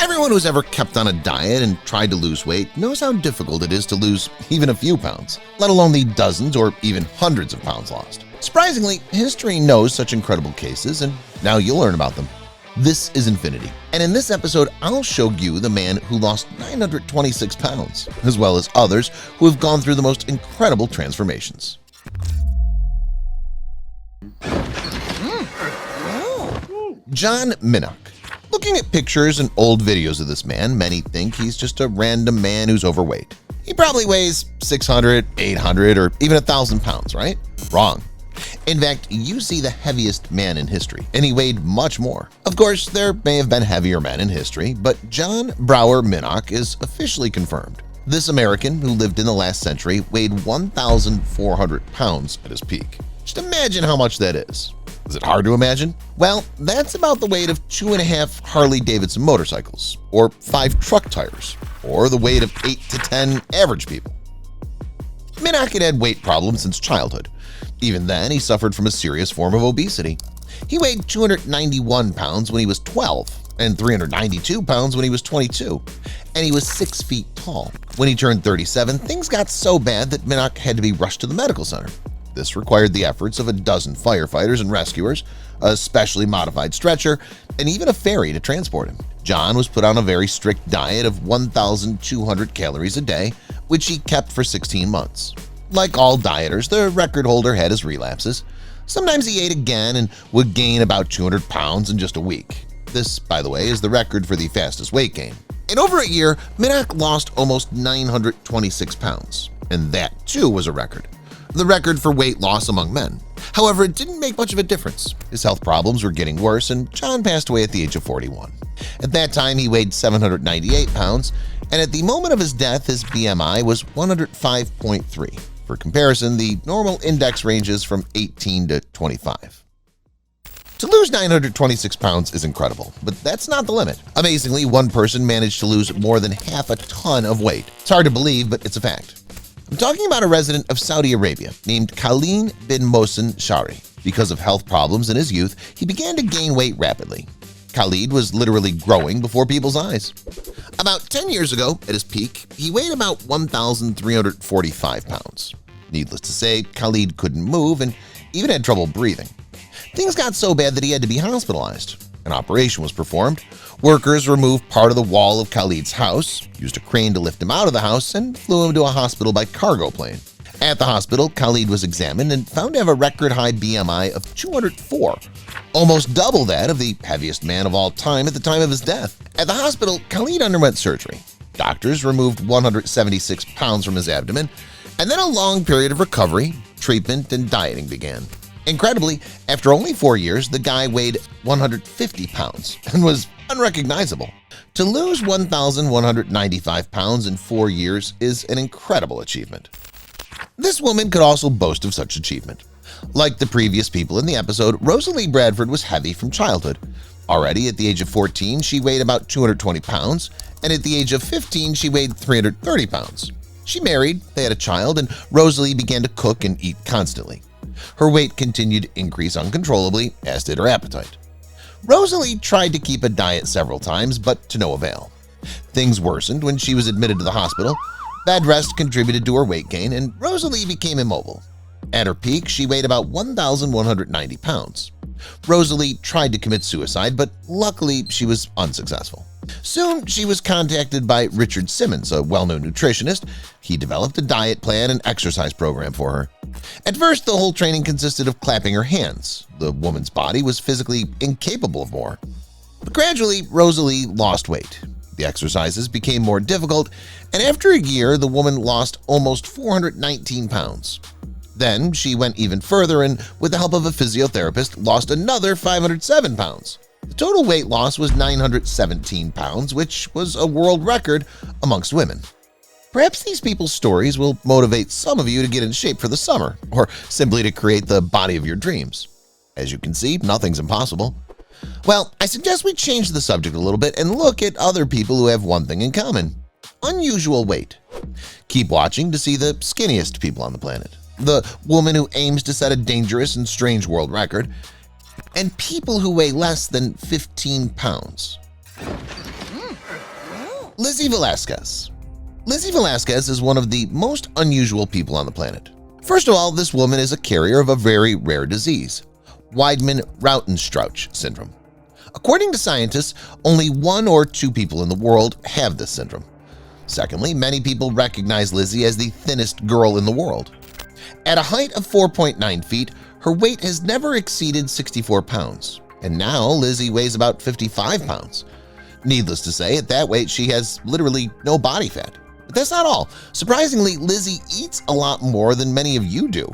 Everyone who's ever kept on a diet and tried to lose weight knows how difficult it is to lose even a few pounds, let alone the dozens or even hundreds of pounds lost. Surprisingly, history knows such incredible cases, and now you'll learn about them. This is Infinity, and in this episode I'll show you the man who lost 926 pounds, as well as others who have gone through the most incredible transformations. John Minnock. Looking at pictures and old videos of this man, many think he's just a random man who's overweight. He probably weighs 600, 800, or even 1,000 pounds, right? Wrong. In fact, you see the heaviest man in history, and he weighed much more. Of course, there may have been heavier men in history, but John Brower Minnock is officially confirmed. This American, who lived in the last century, weighed 1,400 pounds at his peak. Just imagine how much that is. Is it hard to imagine? Well, that's about the weight of 2.5 Harley-Davidson motorcycles, or 5 truck tires, or the weight of 8 to 10 average people. Minnock had weight problems since childhood. Even then, he suffered from a serious form of obesity. He weighed 291 pounds when he was 12, and 392 pounds when he was 22, and he was 6 feet tall. When he turned 37, things got so bad that Minnock had to be rushed to the medical center. This required the efforts of a dozen firefighters and rescuers, a specially modified stretcher, and even a ferry to transport him. John was put on a very strict diet of 1,200 calories a day, which he kept for 16 months. Like all dieters, the record holder had his relapses. Sometimes he ate again and would gain about 200 pounds in just a week. This, by the way, is the record for the fastest weight gain. In over a year, Minnock lost almost 926 pounds, and that too was a record. The record for weight loss among men. However, it didn't make much of a difference. His health problems were getting worse, and John passed away at the age of 41. At that time, he weighed 798 pounds, and at the moment of his death, his BMI was 105.3. For comparison, the normal index ranges from 18 to 25. To lose 926 pounds is incredible, but that's not the limit. Amazingly, one person managed to lose more than half a ton of weight. It's hard to believe, but it's a fact. I'm talking about a resident of Saudi Arabia named Khalid bin Mohsen Shari. Because of health problems in his youth, he began to gain weight rapidly. Khalid was literally growing before people's eyes. About 10 years ago, at his peak, he weighed about 1,345 pounds. Needless to say, Khalid couldn't move and even had trouble breathing. Things got so bad that he had to be hospitalized. An operation was performed. Workers removed part of the wall of Khalid's house, used a crane to lift him out of the house, and flew him to a hospital by cargo plane. At the hospital, Khalid was examined and found to have a record-high BMI of 204, almost double that of the heaviest man of all time at the time of his death. At the hospital, Khalid underwent surgery. Doctors removed 176 pounds from his abdomen, and then a long period of recovery, treatment, and dieting began. Incredibly, after only 4 years, the guy weighed 150 pounds and was unrecognizable. To lose 1,195 pounds in 4 years is an incredible achievement. This woman could also boast of such achievement. Like the previous people in the episode, Rosalie Bradford was heavy from childhood. Already at the age of 14, she weighed about 220 pounds, and at the age of 15, she weighed 330 pounds. She married, they had a child, and Rosalie began to cook and eat constantly. Her weight continued to increase uncontrollably, as did her appetite. Rosalie tried to keep a diet several times, but to no avail. Things worsened when she was admitted to the hospital. Bad rest contributed to her weight gain, and Rosalie became immobile. At her peak, she weighed about 1,190 pounds. Rosalie tried to commit suicide, but luckily she was unsuccessful. Soon, she was contacted by Richard Simmons, a well-known nutritionist. He developed a diet plan and exercise program for her. At first, the whole training consisted of clapping her hands. The woman's body was physically incapable of more. But gradually, Rosalie lost weight. The exercises became more difficult, and after a year, the woman lost almost 419 pounds. Then she went even further and, with the help of a physiotherapist, lost another 507 pounds. The total weight loss was 917 pounds, which was a world record amongst women. Perhaps these people's stories will motivate some of you to get in shape for the summer, or simply to create the body of your dreams. As you can see, nothing's impossible. Well, I suggest we change the subject a little bit and look at other people who have one thing in common: unusual weight. Keep watching to see the skinniest people on the planet, the woman who aims to set a dangerous and strange world record, and people who weigh less than 15 pounds. Lizzie Velasquez. Lizzie Velasquez is one of the most unusual people on the planet. First of all, this woman is a carrier of a very rare disease, Weidmann-Rautenstrauch syndrome. According to scientists, only 1 or 2 people in the world have this syndrome. Secondly, many people recognize Lizzie as the thinnest girl in the world. At a height of 4.9 feet, her weight has never exceeded 64 pounds, and now Lizzie weighs about 55 pounds. Needless to say, at that weight, she has literally no body fat. But that's not all. Surprisingly, Lizzie eats a lot more than many of you do.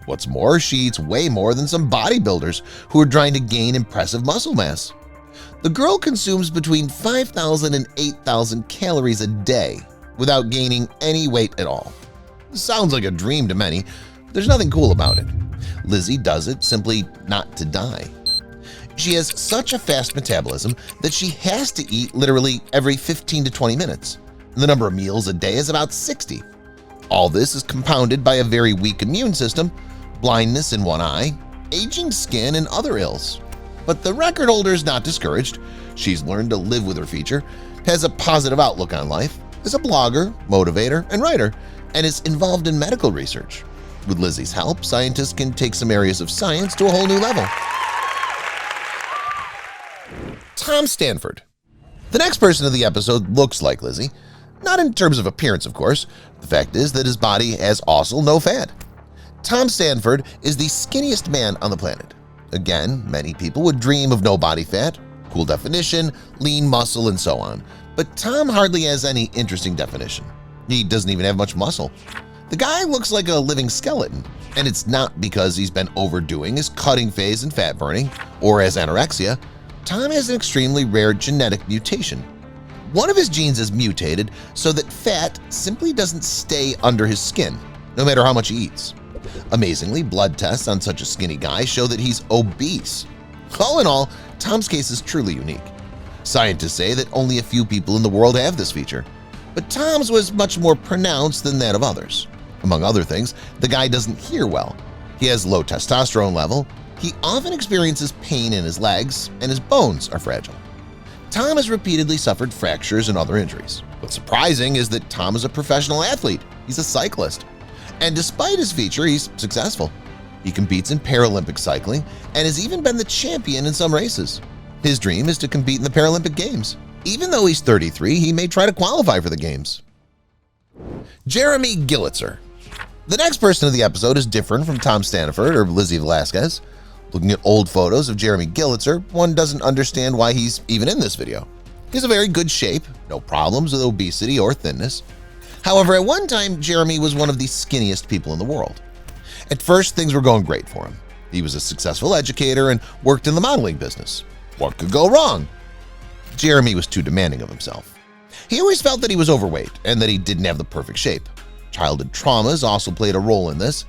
What's more, she eats way more than some bodybuilders who are trying to gain impressive muscle mass. The girl consumes between 5,000 and 8,000 calories a day without gaining any weight at all. Sounds like a dream to many. There's nothing cool about it. Lizzie does it simply not to die. She has such a fast metabolism that she has to eat literally every 15 to 20 minutes. The number of meals a day is about 60. All this is compounded by a very weak immune system, blindness in one eye, aging skin, and other ills. But the record holder is not discouraged. She's learned to live with her feature, has a positive outlook on life, is a blogger, motivator, and writer, and is involved in medical research. With Lizzie's help, scientists can take some areas of science to a whole new level. Tom Stanford. The next person of the episode looks like Lizzie. Not in terms of appearance, of course. The fact is that his body has also no fat. Tom Stanford is the skinniest man on the planet. Again, many people would dream of no body fat, cool definition, lean muscle, and so on. But Tom hardly has any interesting definition. He doesn't even have much muscle. The guy looks like a living skeleton, and it's not because he's been overdoing his cutting phase and fat burning, or has anorexia. Tom has an extremely rare genetic mutation. One of his genes is mutated so that fat simply doesn't stay under his skin, no matter how much he eats. Amazingly, blood tests on such a skinny guy show that he's obese. All in all, Tom's case is truly unique. Scientists say that only a few people in the world have this feature, but Tom's was much more pronounced than that of others. Among other things, the guy doesn't hear well. He has low testosterone level. He often experiences pain in his legs, and his bones are fragile. Tom has repeatedly suffered fractures and other injuries. What's surprising is that Tom is a professional athlete. He's a cyclist. And despite his feature, he's successful. He competes in Paralympic cycling and has even been the champion in some races. His dream is to compete in the Paralympic Games. Even though he's 33, he may try to qualify for the Games. Jeremy Gillitzer. The next person of the episode is different from Tom Stanford or Lizzie Velasquez. Looking at old photos of Jeremy Gillitzer, one doesn't understand why he's even in this video. He's a very good shape, no problems with obesity or thinness. However, at one time, Jeremy was one of the skinniest people in the world. At first, things were going great for him. He was a successful educator and worked in the modeling business. What could go wrong? Jeremy was too demanding of himself. He always felt that he was overweight and that he didn't have the perfect shape. Childhood traumas also played a role in this.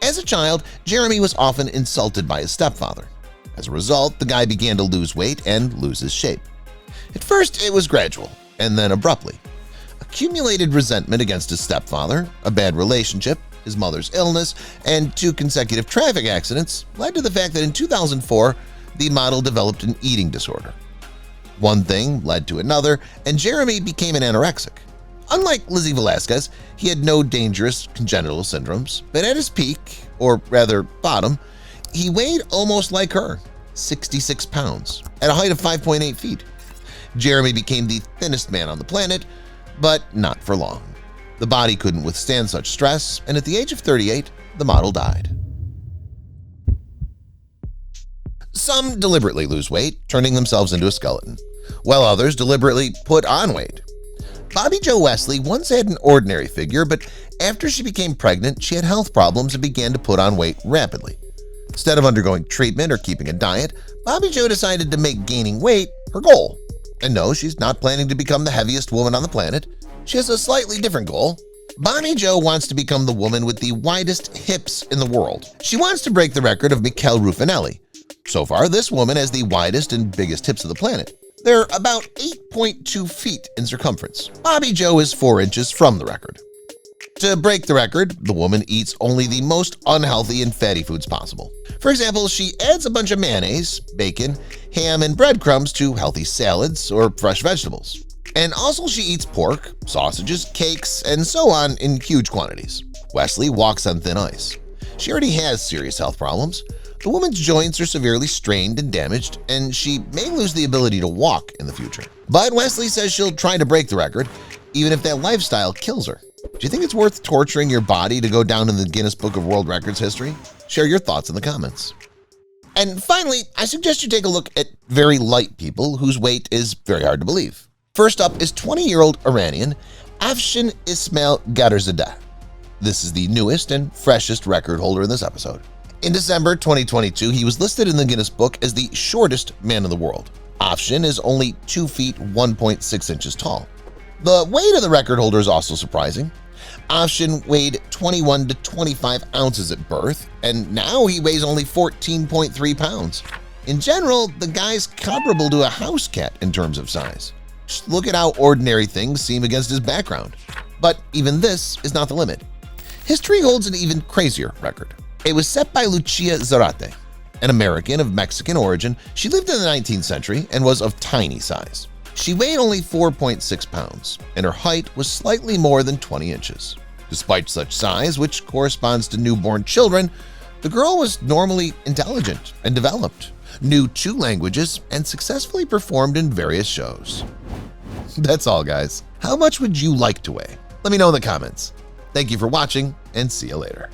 As a child, Jeremy was often insulted by his stepfather. As a result, the guy began to lose weight and lose his shape. At first, it was gradual, and then abruptly. Accumulated resentment against his stepfather, a bad relationship, his mother's illness, and 2 consecutive traffic accidents led to the fact that in 2004, the model developed an eating disorder. One thing led to another, and Jeremy became an anorexic. Unlike Lizzie Velasquez, he had no dangerous congenital syndromes, but at his peak, or rather bottom, he weighed almost like her, 66 pounds, at a height of 5.8 feet. Jeremy became the thinnest man on the planet, but not for long. The body couldn't withstand such stress, and at the age of 38, the model died. Some deliberately lose weight, turning themselves into a skeleton, while others deliberately put on weight. Bobby Jo Wesley once had an ordinary figure, but after she became pregnant, she had health problems and began to put on weight rapidly. Instead of undergoing treatment or keeping a diet, Bobby Jo decided to make gaining weight her goal. And no, she's not planning to become the heaviest woman on the planet. She has a slightly different goal. Bobby Jo wants to become the woman with the widest hips in the world. She wants to break the record of Michele Ruffinelli. So far, this woman has the widest and biggest hips of the planet. They're about 8.2 feet in circumference. Bobby Jo is 4 inches from the record. To break the record, the woman eats only the most unhealthy and fatty foods possible. For example, she adds a bunch of mayonnaise, bacon, ham, and breadcrumbs to healthy salads or fresh vegetables. And also she eats pork, sausages, cakes, and so on in huge quantities. Wesley walks on thin ice. She already has serious health problems. The woman's joints are severely strained and damaged, and she may lose the ability to walk in the future. But Wesley says she'll try to break the record, even if that lifestyle kills her. Do you think it's worth torturing your body to go down in the Guinness Book of World Records history? Share your thoughts in the comments. And finally, I suggest you take a look at very light people whose weight is very hard to believe. First up is 20-year-old Iranian Afshin Ismail Ghaderzadeh. This is the newest and freshest record holder in this episode. In December 2022, he was listed in the Guinness Book as the shortest man in the world. Afshin is only 2 feet 1.6 inches tall. The weight of the record holder is also surprising. Afshin weighed 21 to 25 ounces at birth, and now he weighs only 14.3 pounds. In general, the guy's comparable to a house cat in terms of size. Just look at how ordinary things seem against his background. But even this is not the limit. History holds an even crazier record. It was set by Lucia Zarate, an American of Mexican origin. She lived in the 19th century and was of tiny size. She weighed only 4.6 pounds, and her height was slightly more than 20 inches. Despite such size, which corresponds to newborn children, the girl was normally intelligent and developed, knew 2 languages, and successfully performed in various shows. That's all, guys. How much would you like to weigh? Let me know in the comments. Thank you for watching, and see you later.